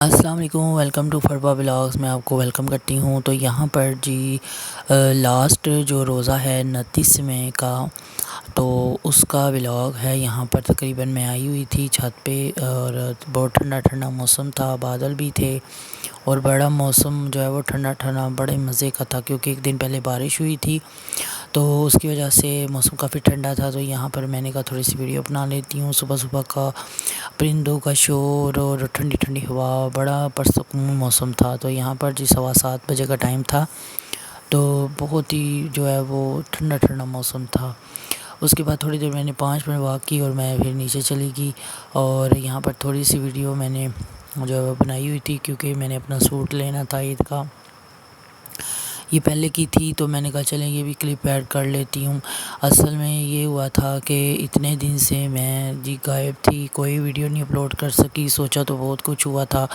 السلام علیکم، welcome to فربا blogs. میں آپ کو ویلکم کرتی ہوں۔ تو یہاں پر جی لاسٹ جو روزہ ہے 29 مئی کا، تو اس کا ولاگ ہے۔ یہاں پر تقریباً میں آئی ہوئی تھی چھت پہ، اور بہت ٹھنڈا ٹھنڈا موسم تھا، بادل بھی تھے، اور بڑا موسم جو ہے وہ ٹھنڈا ٹھنڈا بڑے مزے کا تھا، کیونکہ ایک دن پہلے بارش ہوئی تھی، تو اس کی وجہ سے موسم کافی ٹھنڈا تھا۔ تو یہاں پر میں نے کہا تھوڑی سی ویڈیو بنا لیتی ہوں۔ صبح صبح کا پرندوں کا شور اور ٹھنڈی ٹھنڈی ہوا، بڑا پرسکون موسم تھا۔ تو یہاں پر جی 7:15 بجے کا ٹائم تھا، تو بہت ہی جو ہے وہ ٹھنڈا ٹھنڈا موسم تھا۔ اس کے بعد تھوڑی دیر میں نے 5 منٹ واک کی، اور میں پھر نیچے چلی گئی، اور یہاں پر تھوڑی سی ویڈیو میں نے جو ہے وہ بنائی ہوئی تھی، کیونکہ میں نے اپنا سوٹ لینا تھا عید کا۔ یہ پہلے کی تھی، تو میں نے کہا چلیں یہ بھی کلپ ایڈ کر لیتی ہوں۔ اصل میں یہ ہوا تھا کہ اتنے دن سے میں جی غائب تھی، کوئی ویڈیو نہیں اپلوڈ کر سکی۔ سوچا تو بہت کچھ ہوا تھا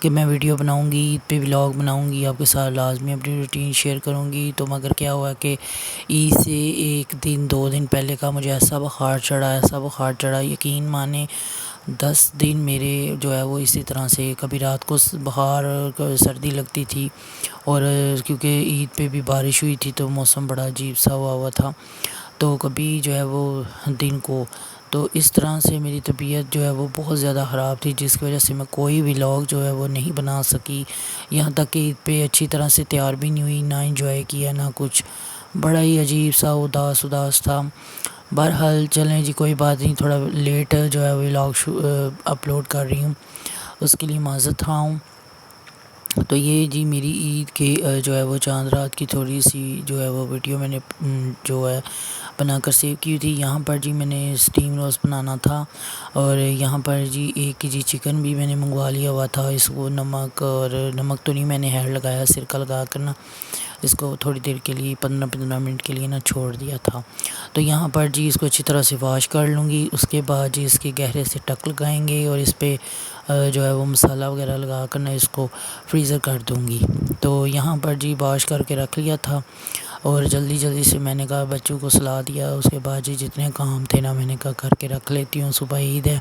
کہ میں ویڈیو بناؤں گی، عید پہ ولاگ بناؤں گی، آپ کے ساتھ لازمی اپنی روٹین شیئر کروں گی۔ تو مگر کیا ہوا کہ عید سے 1 دن 2 دن پہلے کا مجھے ایسا بخار چڑھا، یقین مانیں 10 دن میرے جو ہے وہ اسی طرح سے، کبھی رات کو بخار، سردی لگتی تھی، اور کیونکہ عید پہ بھی بارش ہوئی تھی تو موسم بڑا عجیب سا ہوا تھا، تو کبھی جو ہے وہ دن کو، تو اس طرح سے میری طبیعت جو ہے وہ بہت زیادہ خراب تھی، جس کی وجہ سے میں کوئی ولاگ جو ہے وہ نہیں بنا سکی۔ یہاں تک کہ عید پہ اچھی طرح سے تیار بھی نہیں ہوئی، نہ انجوائے کیا، نہ کچھ، بڑا ہی عجیب سا اداس تھا۔ بہرحال چلیں جی، کوئی بات نہیں، تھوڑا لیٹ جو ہے ولاگ اپلوڈ کر رہی ہوں، اس کے لیے معذرت خواہ ہوں۔ تو یہ جی میری عید کے جو ہے وہ چاند رات کی تھوڑی سی جو ہے وہ ویڈیو میں نے جو ہے بنا کر سیو کی تھی۔ یہاں پر جی میں نے اسٹیم روسٹ بنانا تھا، اور یہاں پر جی 1 kg چکن بھی میں نے منگوا لیا ہوا تھا۔ اس کو نمک تو نہیں، میں نے ہیڈ لگایا، سرکہ لگا کر نا اس کو تھوڑی دیر کے لیے 15 منٹ کے لیے نا چھوڑ دیا تھا۔ تو یہاں پر جی اس کو اچھی طرح سے واش کر لوں گی، اس کے بعد جی اس کے گہرے سے ٹک لگائیں گے، اور اس پہ جو ہے وہ مسالہ وغیرہ لگا کر نا اس کو فریزر کر دوں گی۔ تو یہاں پر جی واش کر کے رکھ لیا تھا، اور جلدی سے میں نے کہا بچوں کو سلا دیا۔ اس کے بعد جی جتنے کام تھے نا میں نے کہا کر کے رکھ لیتی ہوں، صبح عید ہے،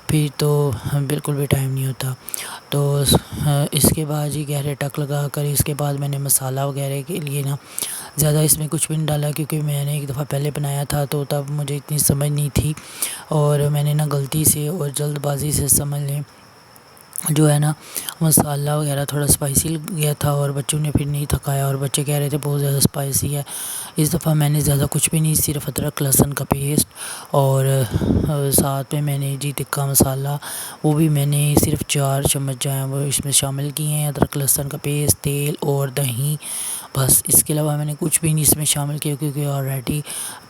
پھر تو بالکل بھی ٹائم نہیں ہوتا۔ تو اس کے بعد جی گہرے ٹک لگا کر، اس کے بعد میں نے مسالہ وغیرہ کے لیے نا زیادہ اس میں کچھ بھی نہیں ڈالا، کیونکہ میں نے ایک دفعہ پہلے بنایا تھا، تو تب مجھے اتنی سمجھ نہیں تھی، اور میں نے نا غلطی سے اور جلد بازی سے سمجھ لیں جو ہے نا مسالہ وغیرہ تھوڑا اسپائسی لگ گیا تھا، اور بچوں نے پھر نہیں تھکایا، اور بچے کہہ رہے تھے بہت زیادہ اسپائسی ہے۔ اس دفعہ میں نے زیادہ کچھ بھی نہیں، صرف ادرک لہسن کا پیسٹ، اور ساتھ میں نے جی تکہ مسالہ، وہ بھی میں نے صرف 4 چمچ جو ہیں وہ اس میں شامل کیے ہیں، ادرک لہسن کا پیسٹ، تیل اور دہی، بس۔ اس کے علاوہ میں نے کچھ بھی نہیں اس میں شامل کیا، کیونکہ آلریڈی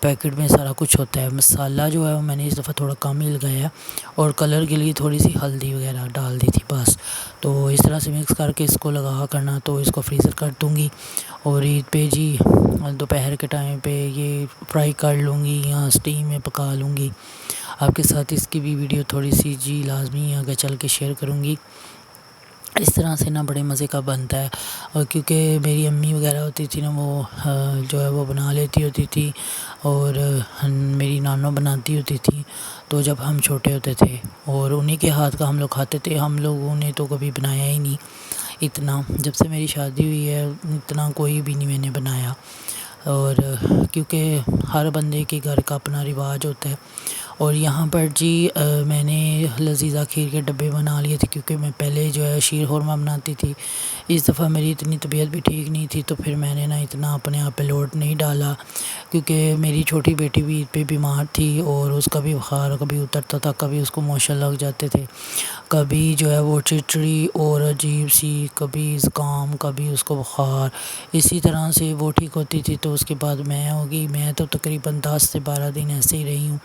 پیکٹ میں سارا کچھ ہوتا ہے۔ مسالہ جو ہے وہ میں نے اس دفعہ تھوڑا کم ہی لگایا، اور کلر کے لیے تھوڑی سی ہلدی وغیرہ ڈال دی تھی بس۔ تو اس طرح سے مکس کر کے اس کو لگا کرنا، تو اس کو فریزر کر دوں گی، اور عید پہ جی دوپہر کے ٹائم پہ یہ فرائی کر لوں گی یا اسٹیم میں پکا لوں گی۔ آپ کے ساتھ اس کی بھی ویڈیو تھوڑی سی جی لازمی آگے چل کے شیئر کروں گی۔ اس طرح سے نا بڑے مزے کا بنتا ہے، اور کیونکہ میری امی وغیرہ ہوتی تھی نا، وہ جو ہے وہ بنا لیتی ہوتی تھی، اور میری نانو بناتی ہوتی تھی، تو جب ہم چھوٹے ہوتے تھے، اور انہیں کے ہاتھ کا ہم لوگ کھاتے تھے۔ ہم لوگوں نے تو کبھی بنایا ہی نہیں اتنا، جب سے میری شادی ہوئی ہے اتنا کوئی بھی نہیں میں نے بنایا، اور کیونکہ ہر بندے کے گھر کا اپنا رواج ہوتا ہے۔ اور یہاں پر جی میں نے لذیذہ کھیر کے ڈبے بنا لیے تھے، کیونکہ میں پہلے جو ہے شیر خورما بناتی تھی۔ اس دفعہ میری اتنی طبیعت بھی ٹھیک نہیں تھی، تو پھر میں نے نا اتنا اپنے آپ پہ لوڈ نہیں ڈالا، کیونکہ میری چھوٹی بیٹی بھی عید پہ بیمار تھی، اور اس کا بھی بخار کبھی اترتا تھا، کبھی اس کو موشن لگ جاتے تھے، کبھی جو ہے وہ چڑچڑی اور عجیب سی، کبھی زکام، کبھی اس کو بخار، اسی طرح سے وہ ٹھیک ہوتی تھی۔ تو اس کے بعد میں ہوگی، میں تو تقریباً 10 سے 12 دن ایسے ہی رہی ہوں۔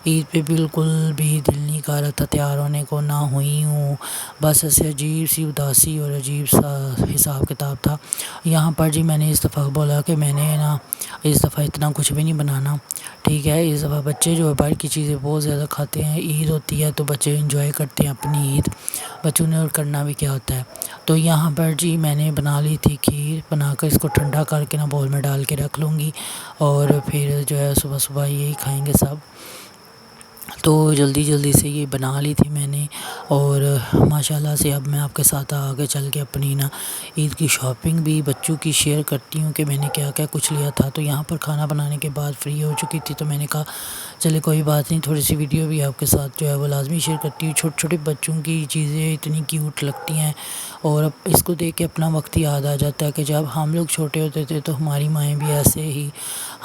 عید پہ بالکل بھی دل نہیں کر رہا تھا تیار ہونے کو، نہ ہوئی ہوں، بس ایسے عجیب سی اداسی اور عجیب سا حساب کتاب تھا۔ یہاں پر جی میں نے اس دفعہ بولا کہ میں نے نا اس دفعہ اتنا کچھ بھی نہیں بنانا، ٹھیک ہے۔ اس دفعہ بچے جو ہے باہر کی چیزیں بہت زیادہ کھاتے ہیں، عید ہوتی ہے تو بچے انجوائے کرتے ہیں اپنی عید، بچوں نے اور کرنا بھی کیا ہوتا ہے۔ تو یہاں پر جی میں نے بنا لی تھی کھیر، بنا کر اس کو ٹھنڈا کر کے نا بول میں ڈال کے رکھ لوں گی، اور پھر جو ہے صبح صبح یہی کھائیں گے سب۔ تو جلدی جلدی سے یہ بنا لی تھی میں نے، اور ماشاءاللہ سے اب میں آپ کے ساتھ آگے چل کے اپنی عید کی شاپنگ بھی بچوں کی شیئر کرتی ہوں کہ میں نے کیا کیا کچھ لیا تھا۔ تو یہاں پر کھانا بنانے کے بعد فری ہو چکی تھی، تو میں نے کہا چلے کوئی بات نہیں، تھوڑی سی ویڈیو بھی آپ کے ساتھ جو ہے وہ لازمی شیئر کرتی ہوں۔ چھوٹے چھوٹے بچوں کی چیزیں اتنی کیوٹ لگتی ہیں، اور اب اس کو دیکھ کے اپنا وقت یاد آ جاتا ہے کہ جب ہم لوگ چھوٹے ہوتے تھے تو ہماری مائیں بھی ایسے ہی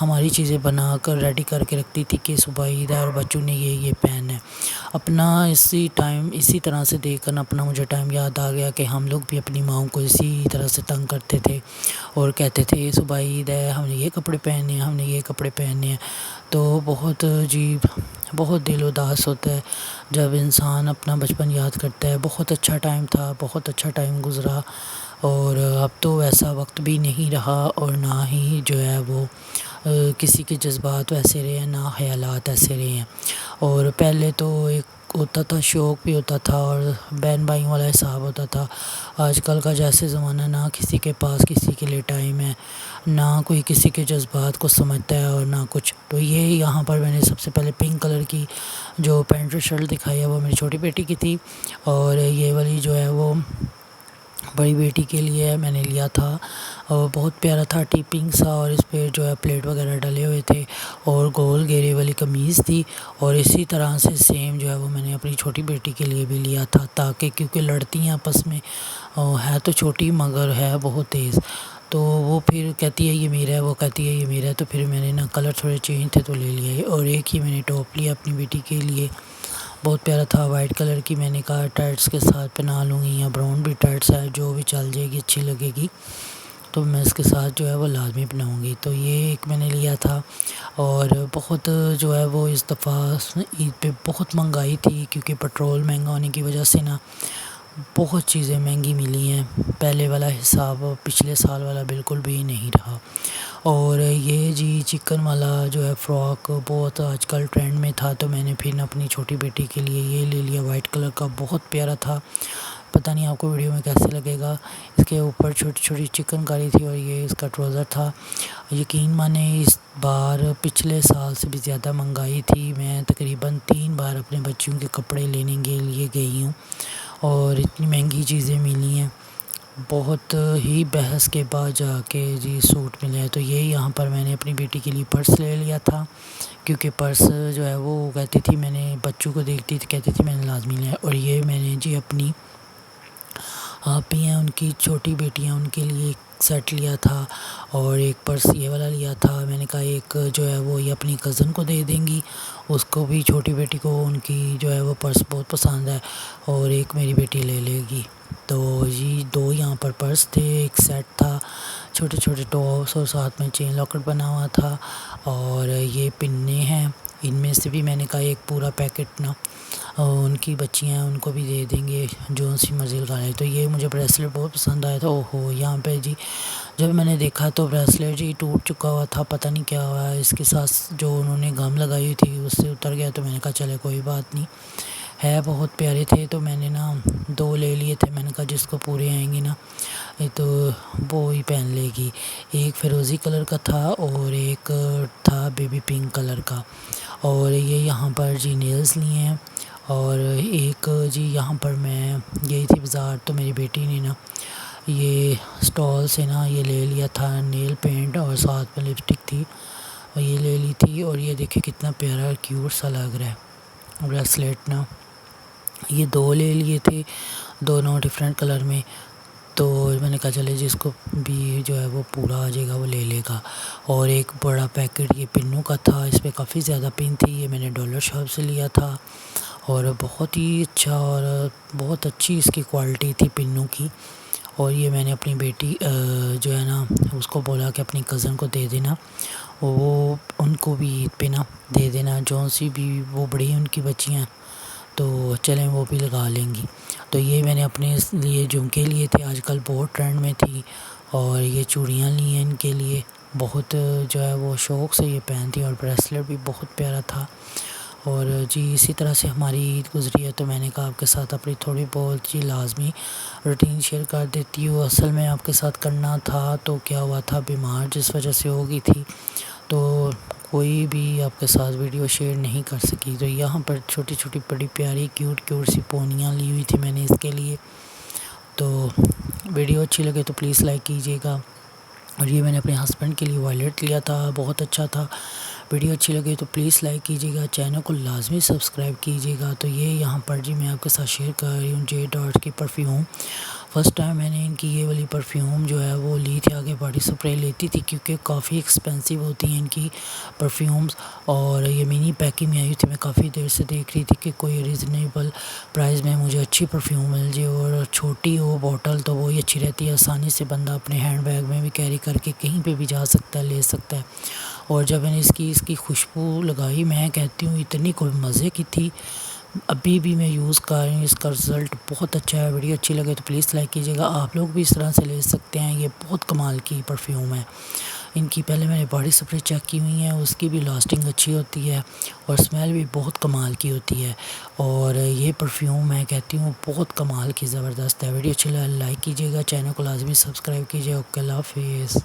ہماری چیزیں بنا کر ریڈی کر کے رکھتی تھی کہ صبح عید ہے اور بچوں نے یہ پہننا ہے۔ اپنا اسی طرح سے دیکھ کر اپنا مجھے ٹائم یاد آ گیا کہ ہم لوگ بھی اپنی ماؤں کو اسی طرح سے تنگ کرتے تھے اور کہتے تھے صبح عید ہے، ہم نے یہ کپڑے پہننے ہیں، ہم نے یہ کپڑے پہننے ہیں۔ تو بہت دل اداس ہوتا ہے جب انسان اپنا بچپن یاد کرتا ہے۔ بہت اچھا ٹائم تھا، بہت اچھا ٹائم گزرا، اور اب تو ویسا وقت بھی نہیں رہا، اور نہ ہی جو ہے وہ کسی کے جذبات ویسے رہے ہیں، نہ خیالات ایسے رہے ہیں۔ اور پہلے تو ایک ہوتا تھا، شوق بھی ہوتا تھا اور بہن بھائیوں والا حساب ہوتا تھا۔ آج کل کا جیسے زمانہ، نہ کسی کے پاس کسی کے لیے ٹائم ہے، نہ کوئی کسی کے جذبات کو سمجھتا ہے اور نہ کچھ۔ تو یہ یہاں پر میں نے سب سے پہلے پنک کلر کی جو پینٹ اور شرٹ دکھائی ہے وہ میری چھوٹی بیٹی کی تھی، اور یہ والی جو ہے وہ بڑی بیٹی کے لیے میں نے لیا تھا، اور بہت پیارا تھا، پنک سا، اور اس پہ جو ہے پلیٹ وغیرہ ڈلے ہوئے تھے، اور گول گھیرے والی قمیض تھی۔ اور اسی طرح سے سیم جو ہے وہ میں نے اپنی چھوٹی بیٹی کے لیے بھی لیا تھا، تاکہ کیونکہ لڑتی ہیں آپس میں، ہے تو چھوٹی مگر ہے بہت تیز، تو وہ پھر کہتی ہے یہ میرا ہے، وہ کہتی ہے یہ میرا ہے، تو پھر میں نے کلر تھوڑے چینج تھے تو لے لیا۔ اور ایک ہی میں نے ٹاپ لیا اپنی بیٹی کے لیے، بہت پیارا تھا، وائٹ کلر کی۔ میں نے کہا ٹائٹس کے ساتھ پہنا لوں گی، یا براؤن بھی ٹائٹس ہے، جو بھی چل جائے گی، اچھی لگے گی، تو میں اس کے ساتھ جو ہے وہ لازمی پہناؤں گی۔ تو یہ ایک میں نے لیا تھا، اور بہت جو ہے وہ اس دفعہ عید پہ بہت مہنگائی تھی، کیونکہ پٹرول مہنگا ہونے کی وجہ سے بہت چیزیں مہنگی ملی ہیں، پہلے والا حساب پچھلے سال والا بالکل بھی نہیں رہا۔ اور یہ چکن والا جو ہے فراک بہت آج کل ٹرینڈ میں تھا، تو میں نے پھر اپنی چھوٹی بیٹی کے لیے یہ لے لیا، وائٹ کلر کا، بہت پیارا تھا۔ پتہ نہیں آپ کو ویڈیو میں کیسے لگے گا، اس کے اوپر چھوٹی چھوٹی چکن کاری تھی، اور یہ اس کا ٹراؤزر تھا۔ یقین مانیں اس بار پچھلے سال سے بھی زیادہ مہنگائی تھی، میں تقریباً 3 بار اپنے بچوں کے کپڑے لینے کے لیے گئی ہوں، اور اتنی مہنگی چیزیں ملی ہیں، بہت ہی بحث کے بعد جا کے سوٹ ملے ہیں۔ تو یہ یہاں پر میں نے اپنی بیٹی کے لیے پرس لے لیا تھا، کیونکہ پرس جو ہے وہ کہتی تھی، میں نے بچوں کو دیکھتی تھی کہتی تھی میں نے لازمی لیا۔ اور یہ میں نے اپنی آپ ہی ہیں ان کی چھوٹی بیٹیاں، ان کے لیے ایک سیٹ لیا تھا، اور ایک پرس یہ والا لیا تھا۔ میں نے کہا ایک جو ہے وہ یہ اپنی کزن کو دے دیں گی، اس کو بھی، چھوٹی بیٹی کو، ان کی جو ہے وہ پرس بہت پسند ہے، اور ایک میری بیٹی لے لے گی۔ تو 2 یہاں پر پرس تھے، ایک سیٹ تھا، چھوٹے چھوٹے ٹاپس، اور ساتھ میں چین لاکٹ بنا ہوا تھا، اور یہ پننے ہیں، ان میں سے بھی میں نے کہا ایک پورا پیکٹ ان کی بچیاں ہیں ان کو بھی دے دیں گے، جو سی مرضی لگا لیں۔ تو یہ مجھے بریسلیٹ بہت پسند آیا تھا۔ یہاں پہ جب میں نے دیکھا تو بریسلیٹ ٹوٹ چکا ہوا تھا، پتہ نہیں کیا ہوا ہے، اس کے ساتھ جو انہوں نے گم لگائی ہوئی تھی اس سے اتر گیا، تو میں نے کہا چلے کوئی بات نہیں، ہے بہت پیارے تھے، تو میں نے 2 لے لیے تھے۔ میں نے کہا جس کو پورے آئیں گے تو وہ ہی پہن لے گی۔ ایک فیروزی کلر کا تھا، اور ایک تھا بیبی پنک کلر کا، اور یہ یہاں پر نیلز لیے ہیں، اور ایک یہاں پر میں گئی تھی بازار، تو میری بیٹی نے یہ اسٹال سے یہ لے لیا تھا، نیل پینٹ، اور ساتھ میں لپسٹک تھی، اور یہ لے لی تھی۔ اور یہ دیکھیں کتنا پیارا کیوٹ سا لگ رہا ہے بریسلیٹ یہ 2 لے لیے تھے، دونوں ڈفرینٹ کلر میں۔ تو میں نے کہا چلے جس کو بھی جو ہے وہ پورا آ جائے گا وہ لے لے گا۔ اور ایک بڑا پیکٹ یہ پنوں کا تھا، اس پہ کافی زیادہ پن تھی، یہ میں نے ڈالر شاپ سے لیا تھا، اور بہت ہی اچھا، اور بہت اچھی اس کی کوالٹی تھی پنوں کی۔ اور یہ میں نے اپنی بیٹی جو ہے اس کو بولا کہ اپنی کزن کو دے دینا، وہ ان کو بھی عید پہ دے دینا، جو سی بھی وہ بڑی ان کی بچیاں، تو چلیں وہ بھی لگا لیں گی۔ تو یہ میں نے اپنے لیے جھمکے لیے تھے، آج کل بہت ٹرینڈ میں تھی، اور یہ چوڑیاں لی ہیں ان کے لیے، بہت جو ہے وہ شوق سے یہ پہنتی، اور بریسلیٹ بھی بہت پیارا تھا۔ اور اسی طرح سے ہماری عید گزری ہے، تو میں نے کہا آپ کے ساتھ اپنی تھوڑی بہت لازمی روٹین شیئر کر دیتی ہوں۔ اصل میں آپ کے ساتھ کرنا تھا، تو کیا ہوا تھا، بیمار جس وجہ سے ہو گئی تھی، تو کوئی بھی آپ کے ساتھ ویڈیو شیئر نہیں کر سکی. تو یہاں پر چھوٹی چھوٹی بڑی پیاری کیوٹ کیوٹ سی پونیاں لی ہوئی تھی میں نے اس کے لیے. تو ویڈیو اچھی لگے تو پلیز لائک کیجیے گا. اور یہ میں نے اپنے ہسبینڈ کے لیے وائلٹ لیا تھا، بہت اچھا تھا. ویڈیو اچھی لگے تو پلیز لائک کیجیے گا، چینل کو لازمی سبسکرائب کیجیے گا. تو یہ یہاں پر جی میں آپ کے ساتھ شیئر کر رہی ہوں جے ڈاٹس کی پرفیوم. فرسٹ ٹائم میں نے ان کی یہ والی پرفیوم جو ہے وہ لی تھی. آگے باڈی سپرے لیتی تھی کیونکہ کافی ایکسپینسو ہوتی ہیں ان کی پرفیومز، اور یہ منی پیکنگ میں آئی تھی. میں کافی دیر سے دیکھ رہی تھی کہ کوئی ریزنیبل پرائز میں مجھے اچھی پرفیوم مل جائے، اور چھوٹی ہو بوٹل تو وہی اچھی رہتی ہے. آسانی سے بندہ اپنے ہینڈ بیگ میں بھی کیری کر کے کہیں پہ بھی جا سکتا ہے، لے سکتا ہے. اور جب میں نے اس کی خوشبو لگائی، میں کہتی ہوں اتنی کوئی مزے کی تھی. ابھی بھی میں یوز کر رہی ہوں، اس کا رزلٹ بہت اچھا ہے. ویڈیو اچھی لگے تو پلیز لائک کیجیے گا. آپ لوگ بھی اس طرح سے لے سکتے ہیں، یہ بہت کمال کی پرفیوم ہے. ان کی پہلے میں نے باڈی سپرے چیک کی ہوئی ہیں، اس کی بھی لاسٹنگ اچھی ہوتی ہے اور اسمیل بھی بہت کمال کی ہوتی ہے. اور یہ پرفیوم میں کہتی ہوں بہت کمال کی زبردست ہے. ویڈیو اچھی لائک کیجیے گا، چینل کو لازمی سبسکرائب کیجیے. اوکے، اللہ حافظ.